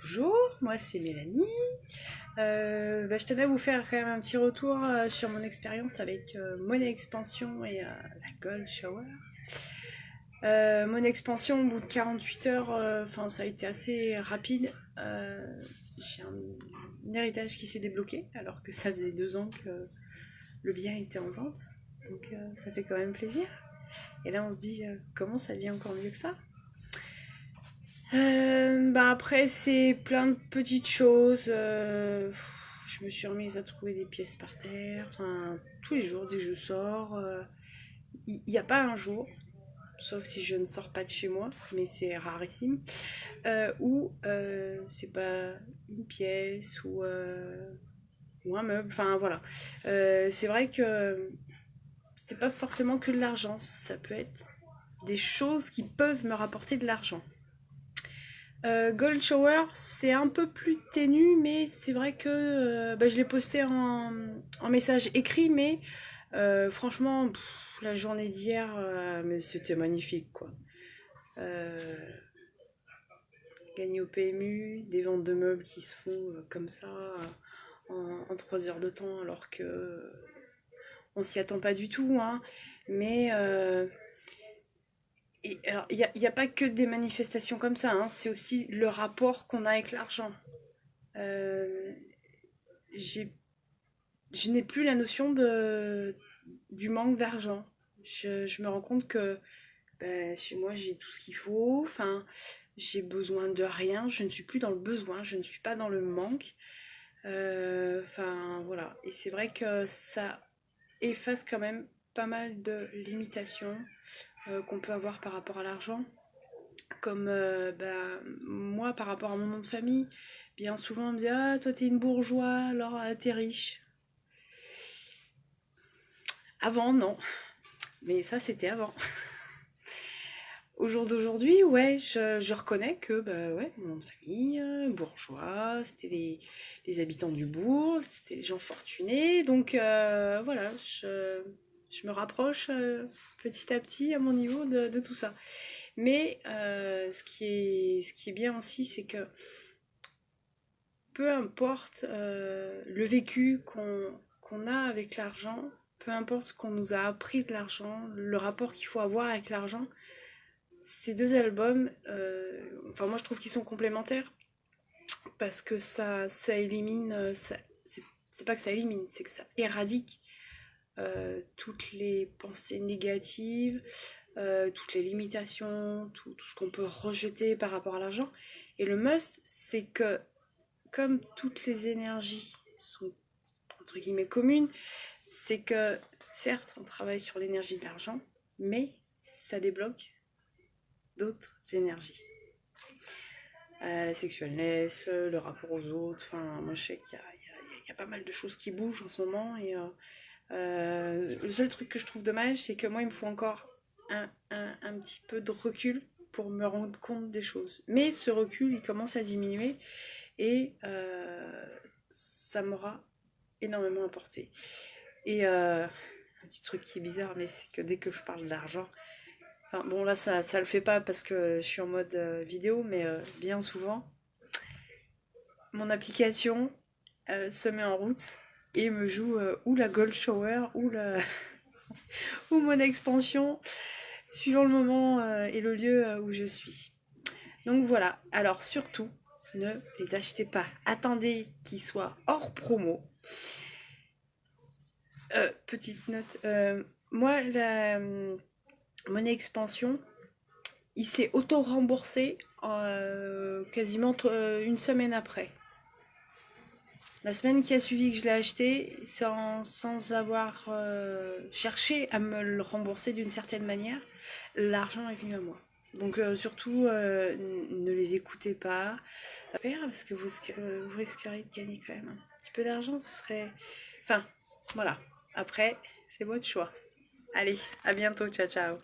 Bonjour, moi c'est Mélanie. Je tenais à vous faire quand même un petit retour sur mon expérience avec Money Expansion et la Gold Shower. Money Expansion, au bout de 48 heures, ça a été assez rapide. J'ai un héritage qui s'est débloqué alors que ça faisait 2 ans que le bien était en vente. Donc ça fait quand même plaisir. Et là on se dit comment ça devient encore mieux que ça. Après, c'est plein de petites choses. Je me suis remise à trouver des pièces par terre. Enfin, tous les jours, dès que je sors, il n'y a pas un jour, sauf si je ne sors pas de chez moi, mais c'est rarissime, où c'est pas une pièce ou un meuble. Enfin, voilà. C'est vrai que c'est pas forcément que de l'argent. Ça peut être des choses qui peuvent me rapporter de l'argent. Gold Shower, c'est un peu plus ténu, mais c'est vrai que je l'ai posté en message écrit, mais franchement, la journée d'hier, mais c'était magnifique, quoi. Euh, Gagner au PMU, des ventes de meubles qui se font comme ça en 3 heures de temps, alors que on s'y attend pas du tout, hein. Mais et alors, il y a pas que des manifestations comme ça, hein, c'est aussi le rapport qu'on a avec l'argent. Euh, j'ai, je n'ai plus la notion du manque d'argent. Je me rends compte que chez moi j'ai tout ce qu'il faut, enfin j'ai besoin de rien, je ne suis plus dans le besoin, je ne suis pas dans le manque. Voilà, et c'est vrai que ça efface quand même pas mal de limitations qu'on peut avoir par rapport à l'argent. Comme moi par rapport à mon nom de famille, bien souvent on me dit ah toi t'es une bourgeois alors t'es riche. Avant non, mais ça c'était avant. Au jour d'aujourd'hui, ouais, je reconnais que ouais, mon nom de famille, bourgeois, c'était les habitants du bourg, c'était les gens fortunés, donc voilà, je me rapproche petit à petit à mon niveau de tout ça. Mais ce qui est bien aussi, c'est que peu importe le vécu qu'on a avec l'argent, peu importe ce qu'on nous a appris de l'argent, le rapport qu'il faut avoir avec l'argent, ces deux albums, moi je trouve qu'ils sont complémentaires parce que ça élimine, c'est pas que ça élimine, c'est que ça éradique toutes les pensées négatives, toutes les limitations, tout ce qu'on peut rejeter par rapport à l'argent. Et le must, c'est que comme toutes les énergies sont entre guillemets communes, c'est que certes on travaille sur l'énergie de l'argent, mais ça débloque d'autres énergies. La sexualness, le rapport aux autres, enfin moi je sais qu'il y a pas mal de choses qui bougent en ce moment et le seul truc que je trouve dommage c'est que moi il me faut encore un petit peu de recul pour me rendre compte des choses. Mais ce recul il commence à diminuer et ça m'aura énormément apporté. Et un petit truc qui est bizarre mais c'est que dès que je parle d'argent, enfin, bon là ça le fait pas parce que je suis en mode vidéo, mais bien souvent mon application se met en route et me joue ou la Gold Shower ou mon expansion suivant le moment et le lieu où je suis. Donc voilà, alors surtout ne les achetez pas, attendez qu'ils soient hors promo. Petite note, moi mon expansion il s'est auto-remboursé quasiment une semaine après. La semaine qui a suivi que je l'ai acheté, sans avoir cherché à me le rembourser d'une certaine manière, l'argent est venu à moi. Donc surtout, ne les écoutez pas. Parce que vous risqueriez de gagner quand même un petit peu d'argent. Ce serait... Enfin, voilà. Après, c'est votre choix. Allez, à bientôt. Ciao, ciao.